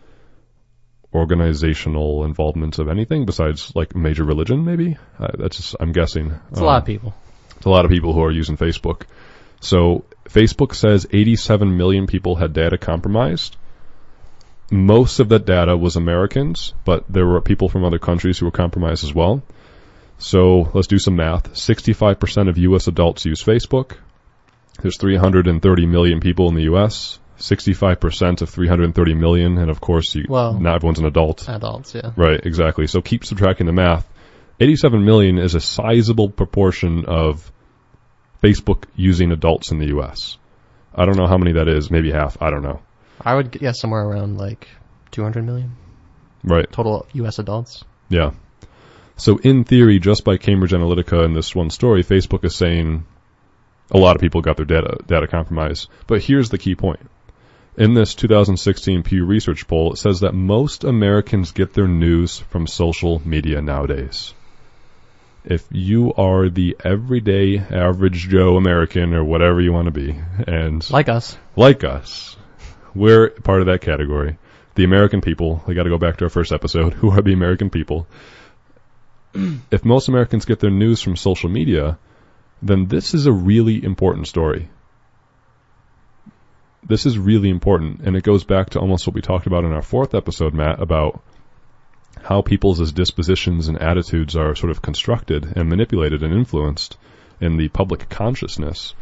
organizational involvement of anything besides like major religion, maybe. I'm guessing. It's a lot of people. It's a lot of people who are using Facebook. So Facebook says 87 million people had data compromised. Most of that data was Americans, but there were people from other countries who were compromised as well. So let's do some math. 65% of U.S. adults use Facebook. There's 330 million people in the U.S. 65% of 330 million, and of course, not everyone's an adult. Adults, yeah. Right, exactly. So keep subtracting the math. 87 million is a sizable proportion of Facebook using adults in the U.S. I don't know how many that is, maybe half, I don't know. I would guess somewhere around like 200 million. Right. Total U.S. adults. Yeah. So in theory, just by Cambridge Analytica in this one story, Facebook is saying a lot of people got their data compromised. But here's the key point. In this 2016 Pew Research poll, it says that most Americans get their news from social media nowadays. If you are the everyday average Joe American or whatever you want to be, and like us, we're part of that category. The American people, we got to go back to our first episode, who are the American people. If most Americans get their news from social media, then this is a really important story. This is really important, and it goes back to almost what we talked about in our 4th episode, Matt, about how people's dispositions and attitudes are sort of constructed and manipulated and influenced in the public consciousness.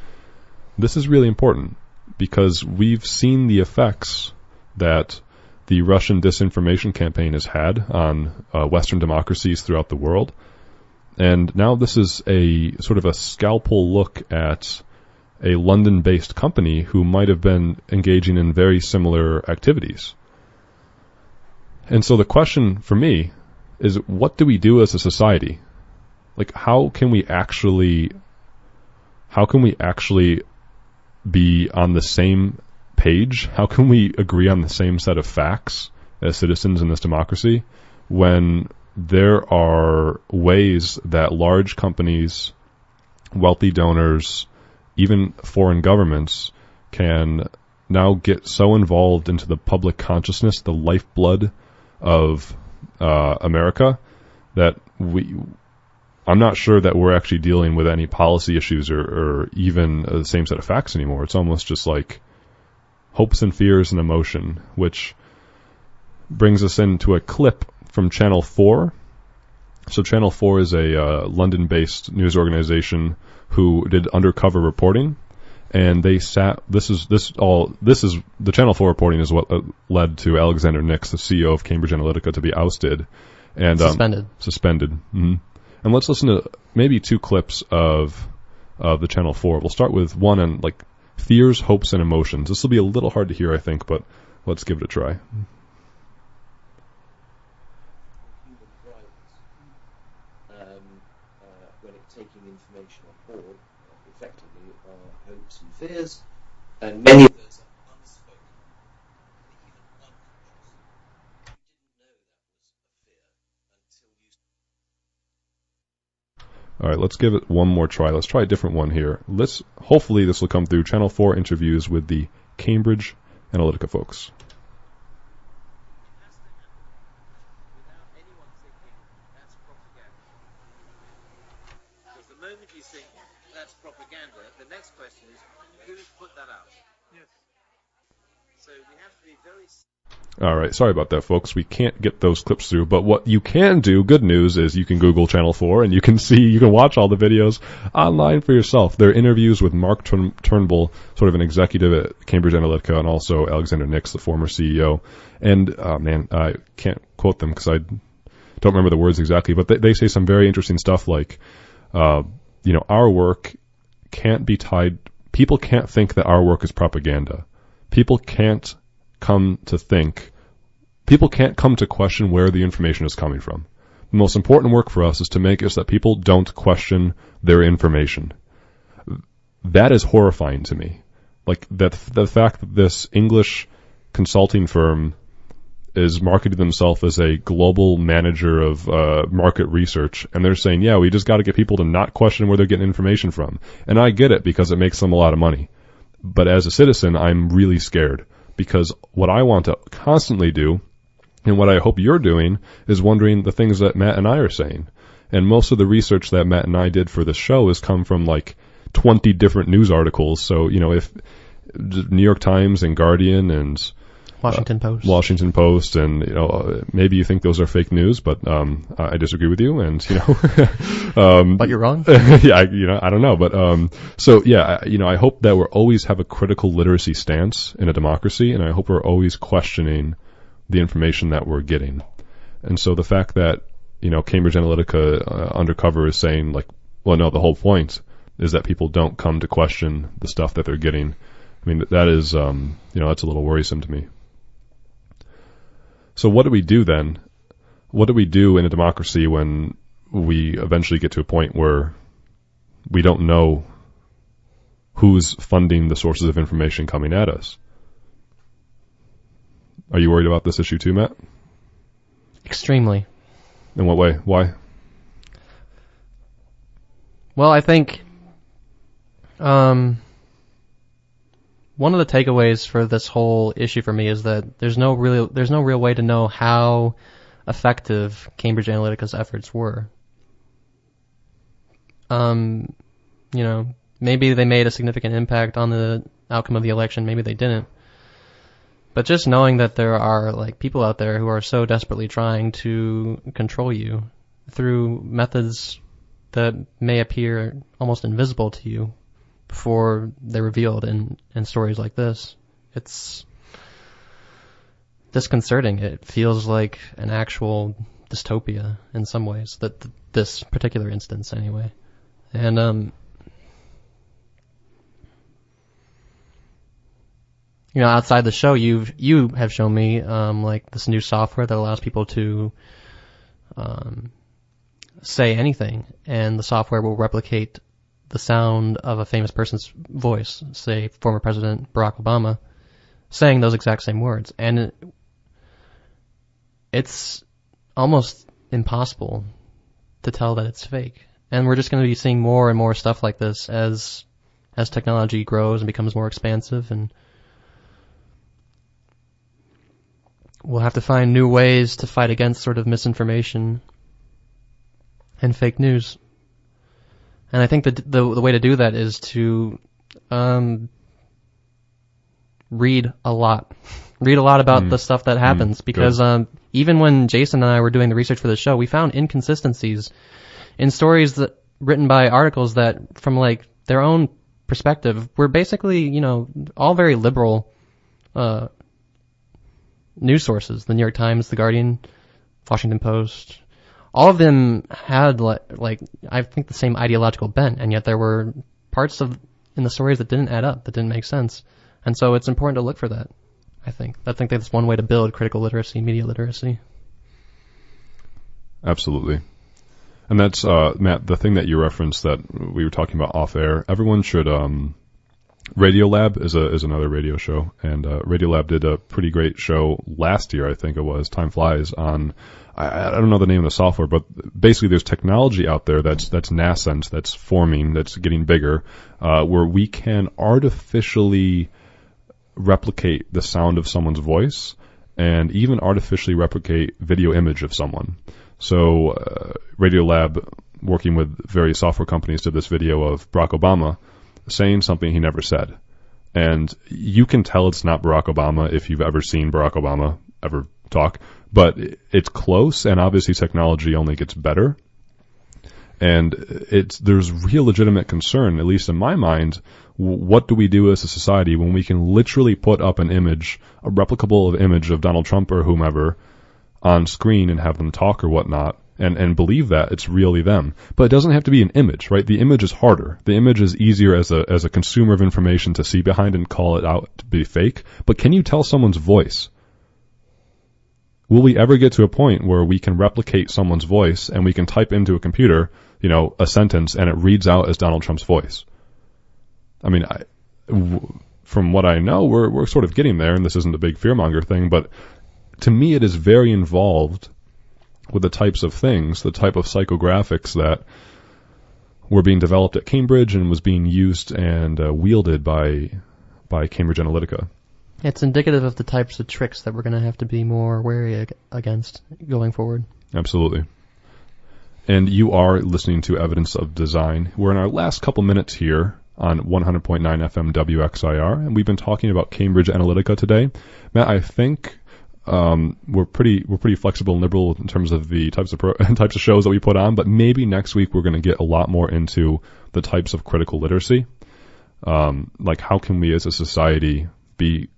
This is really important because we've seen the effects that the Russian disinformation campaign has had on Western democracies throughout the world. And now this is a sort of a scalpel look at a London-based company who might have been engaging in very similar activities. And so the question for me is, what do we do as a society? Like, how can we actually be on the same page? How can we agree on the same set of facts as citizens in this democracy when there are ways that large companies, wealthy donors, even foreign governments can now get so involved into the public consciousness, the lifeblood of America, that I'm not sure that we're actually dealing with any policy issues or even the same set of facts anymore. It's almost just like hopes and fears and emotion, which brings us into a clip from Channel 4. So Channel 4 is a London-based news organization who did undercover reporting, and they the Channel 4 reporting is what led to Alexander Nix, the CEO of Cambridge Analytica, to be ousted and suspended. Mm-hmm. And let's listen to maybe 2 clips of the Channel 4. We'll start with one on like fears, hopes, and emotions. This will be a little hard to hear, I think, but let's give it a try. When it's taking information on board, effectively are hopes and fears, and many of those are unspoken, even unconscious. You didn't know that was a fear until you. All right, let's give it one more try. Let's try a different one here. Hopefully this will come through. Channel 4 interviews with the Cambridge Analytica folks. The moment you think that's propaganda, the next question is, who's put that out? Yes. So we have to be very... All right, sorry about that, folks. We can't get those clips through, but what you can do, good news, is you can Google Channel 4 and you can watch all the videos online for yourself. There are interviews with Mark Turnbull, sort of an executive at Cambridge Analytica, and also Alexander Nix, the former CEO. And, I can't quote them because I don't remember the words exactly, but they say some very interesting stuff like, our work can't be tied. People can't think that our work is propaganda. People can't come to question where the information is coming from. The most important work for us is to make it so that people don't question their information. That is horrifying to me. Like that, the fact that this English consulting firm is marketing themselves as a global manager of market research, and they're saying, yeah, we just got to get people to not question where they're getting information from. And I get it because it makes them a lot of money. But as a citizen, I'm really scared because what I want to constantly do, and what I hope you're doing, is wondering the things that Matt and I are saying. And most of the research that Matt and I did for this show has come from like 20 different news articles. So, if New York Times and Guardian and Washington Post, and maybe you think those are fake news, but I disagree with you, and but you're wrong. Yeah, I don't know, but I hope that we're always have a critical literacy stance in a democracy, and I hope we're always questioning the information that we're getting. And so the fact that Cambridge Analytica undercover is saying like, well, no, the whole point is that people don't come to question the stuff that they're getting. I mean, that is that's a little worrisome to me. So what do we do then? What do we do in a democracy when we eventually get to a point where we don't know who's funding the sources of information coming at us? Are you worried about this issue too, Matt? Extremely. In what way? Why? Well, I think one of the takeaways for this whole issue for me is that there's no real way to know how effective Cambridge Analytica's efforts were. Maybe they made a significant impact on the outcome of the election, maybe they didn't. But just knowing that there are like people out there who are so desperately trying to control you through methods that may appear almost invisible to you before they're revealed in stories like this, it's disconcerting. It feels like an actual dystopia in some ways, this particular instance anyway. And outside the show, you have shown me like this new software that allows people to say anything, and the software will replicate the sound of a famous person's voice, say former President Barack Obama, saying those exact same words. And it's almost impossible to tell that it's fake. And we're just going to be seeing more and more stuff like this as technology grows and becomes more expansive, and we'll have to find new ways to fight against sort of misinformation and fake news. And I think that the way to do that is to read a lot. Read a lot about the stuff that happens, because even when Jason and I were doing the research for the show, we found inconsistencies in stories that written by articles that, from like their own perspective, were basically, you know, all very liberal news sources. The New York Times, The Guardian, Washington Post, all of them had like I think the same ideological bent, and yet there were parts in the stories that didn't add up, that didn't make sense. And so it's important to look for that. I think that's one way to build critical literacy, media literacy. Absolutely. And that's, Matt, the thing that you referenced that we were talking about off air. Everyone should, Radiolab is another radio show, and Radiolab did a pretty great show last year, I think it was, time flies, on, I don't know the name of the software, but basically there's technology out there that's nascent, that's forming, that's getting bigger, where we can artificially replicate the sound of someone's voice and even artificially replicate video image of someone. So Radiolab, working with various software companies, did this video of Barack Obama saying something he never said. And you can tell it's not Barack Obama if you've ever seen Barack Obama ever talk, but it's close, and obviously technology only gets better. And there's real legitimate concern, at least in my mind. What do we do as a society when we can literally put up an image, a replicable image of Donald Trump or whomever on screen and have them talk or whatnot, and believe that it's really them? But it doesn't have to be an image, right? The image is harder. The image is easier as a consumer of information to see behind and call it out to be fake. But can you tell someone's voice? Will we ever get to a point where we can replicate someone's voice and we can type into a computer, you know, a sentence and it reads out as Donald Trump's voice? I mean, from what I know, we're sort of getting there, and this isn't a big fearmonger thing, but to me it is very involved with the types of things, the type of psychographics that were being developed at Cambridge and was being used and wielded by Cambridge Analytica. It's indicative of the types of tricks that we're going to have to be more wary against going forward. Absolutely. And you are listening to Evidence of Design. We're in our last couple minutes here on 100.9 FM WXIR, and we've been talking about Cambridge Analytica today. Matt, I think we're pretty flexible and liberal in terms of the types of shows that we put on, but maybe next week we're going to get a lot more into the types of critical literacy. Like, how can we as a society be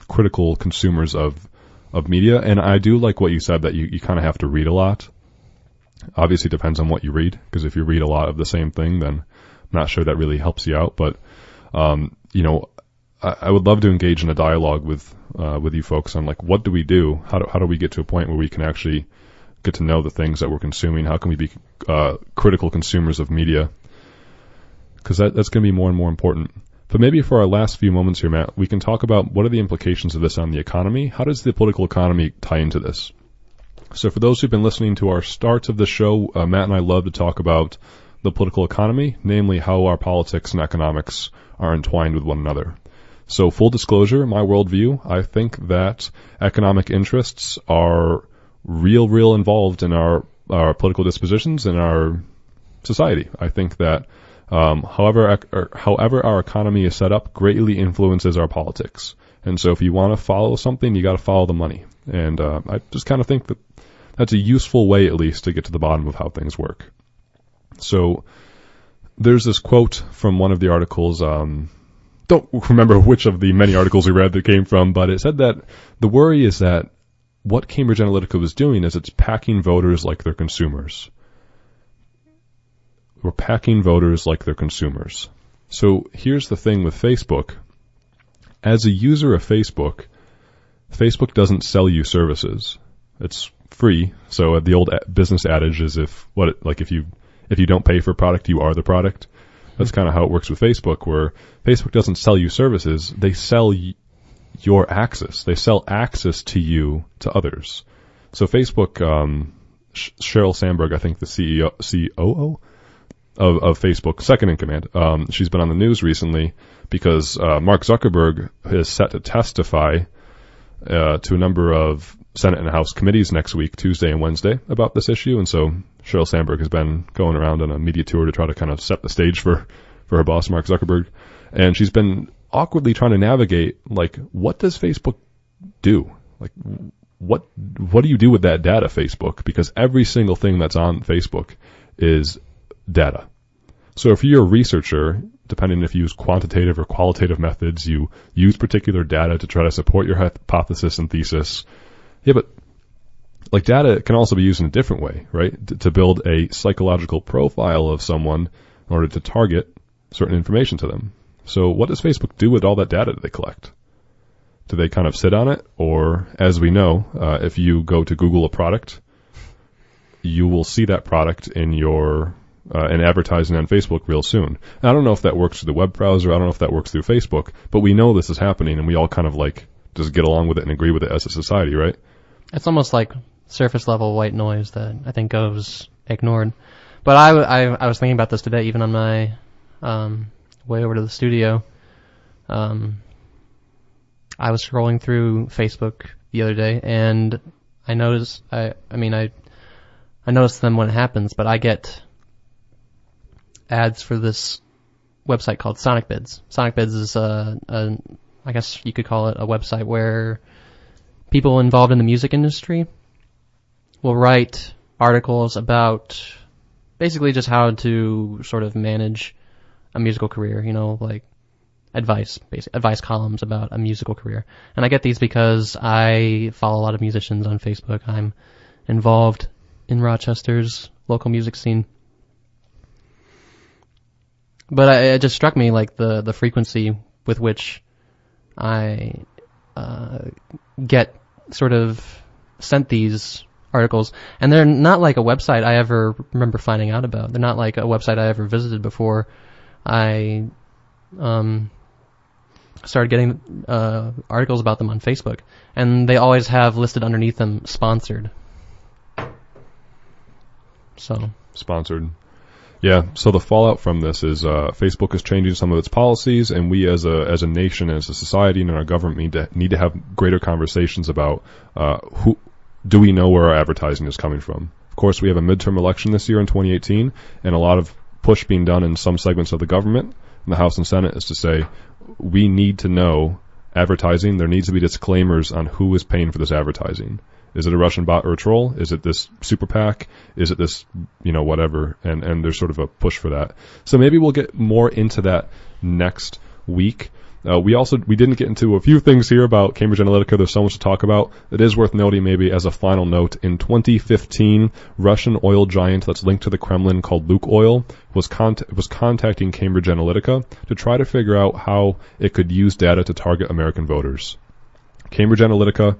critical consumers of media? And I do like what you said, that you kind of have to read a lot. Obviously it depends on what you read, because if you read a lot of the same thing, then I'm not sure that really helps you out. But you know, I would love to engage in a dialogue with you folks on, like, what do we do? How do we get to a point where we can actually get to know the things that we're consuming? How can we be critical consumers of media? Because that's going to be more and more important. But maybe for our last few moments here, Matt, we can talk about what are the implications of this on the economy? How does the political economy tie into this? So for those who've been listening to our start of the show, Matt and I love to talk about the political economy, namely how our politics and economics are entwined with one another. So full disclosure, my worldview, I think that economic interests are real involved in our political dispositions in our society. I think that however our economy is set up greatly influences our politics. And so if you want to follow something, you got to follow the money. And I just kind of think that that's a useful way, at least, to get to the bottom of how things work. So there's this quote from one of the articles, don't remember which of the many articles we read that came from, but it said that the worry is that what Cambridge Analytica was doing is it's packing voters like they're consumers. We're packing voters like they're consumers. So here's the thing with Facebook. As a user of Facebook, Facebook doesn't sell you services. It's free. So the old business adage is if you don't pay for a product, you are the product. That's kind of how it works with Facebook, where Facebook doesn't sell you services. They sell your access. They sell access to you to others. So Facebook, Sheryl Sandberg, I think the COO of Facebook, second in command, she's been on the news recently because Mark Zuckerberg is set to testify to a number of Senate and House committees next week, Tuesday and Wednesday, about this issue. And so Sheryl Sandberg has been going around on a media tour to try to kind of set the stage for her boss, Mark Zuckerberg. And she's been awkwardly trying to navigate, like, what does Facebook do? Like, what do you do with that data, Facebook? Because every single thing that's on Facebook is data. So if you're a researcher, depending if you use quantitative or qualitative methods, you use particular data to try to support your hypothesis and thesis. Yeah, but like data can also be used in a different way, right? To build a psychological profile of someone in order to target certain information to them. So what does Facebook do with all that data that they collect? Do they kind of sit on it? Or, as we know, if you go to Google a product, you will see that product in your in advertising on Facebook real soon. And I don't know if that works through the web browser. I don't know if that works through Facebook. But we know this is happening, and we all kind of like just get along with it and agree with it as a society, right? It's almost like surface level white noise that I think goes ignored. But I was thinking about this today, even on my way over to the studio. I was scrolling through Facebook the other day, and I noticed I notice them when it happens, but I get ads for this website called Sonic Bids. Sonic Bids is I guess you could call it a website where people involved in the music industry will write articles about basically just how to sort of manage a musical career, like advice columns about a musical career. And I get these because I follow a lot of musicians on Facebook. I'm involved in Rochester's local music scene. But it just struck me, like, the frequency with which I get sort of sent these articles. And they're not like a website I ever remember finding out about. They're not like a website I ever visited before I started getting articles about them on Facebook. And they always have listed underneath them sponsored. So sponsored. Yeah, so the fallout from this is Facebook is changing some of its policies, and we as a nation, as a society, and our government need to have greater conversations about who do we know where our advertising is coming from. Of course, we have a midterm election this year in 2018, and a lot of push being done in some segments of the government, in the House and Senate, is to say we need to know advertising. There needs to be disclaimers on who is paying for this advertising. Is it a Russian bot or a troll? Is it this super PAC? Is it this, whatever? And there's sort of a push for that. So maybe we'll get more into that next week. We didn't get into a few things here about Cambridge Analytica. There's so much to talk about. It is worth noting, maybe as a final note, in 2015, Russian oil giant that's linked to the Kremlin called Lukoil was contacting Cambridge Analytica to try to figure out how it could use data to target American voters. Cambridge Analytica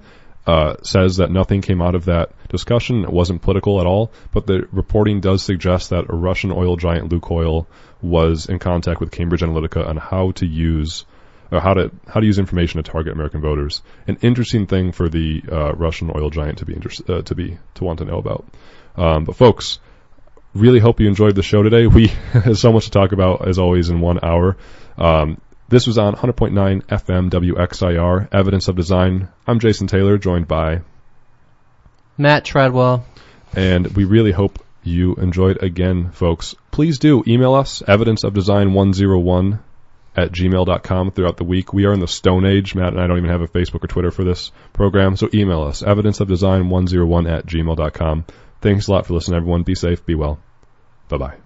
says that nothing came out of that discussion. It wasn't political at all, but the reporting does suggest that a Russian oil giant, Lukoil, was in contact with Cambridge Analytica on how to use information to target American voters. An interesting thing for the Russian oil giant to want to know about. But folks, really hope you enjoyed the show today. We have so much to talk about, as always, in 1 hour. This was on 100.9 FM WXIR, Evidence of Design. I'm Jason Taylor, joined by Matt Treadwell. And we really hope you enjoyed again, folks. Please do email us, evidenceofdesign101 at gmail.com throughout the week. We are in the Stone Age. Matt and I don't even have a Facebook or Twitter for this program, so email us, evidenceofdesign101 at gmail.com. Thanks a lot for listening, everyone. Be safe, be well. Bye-bye.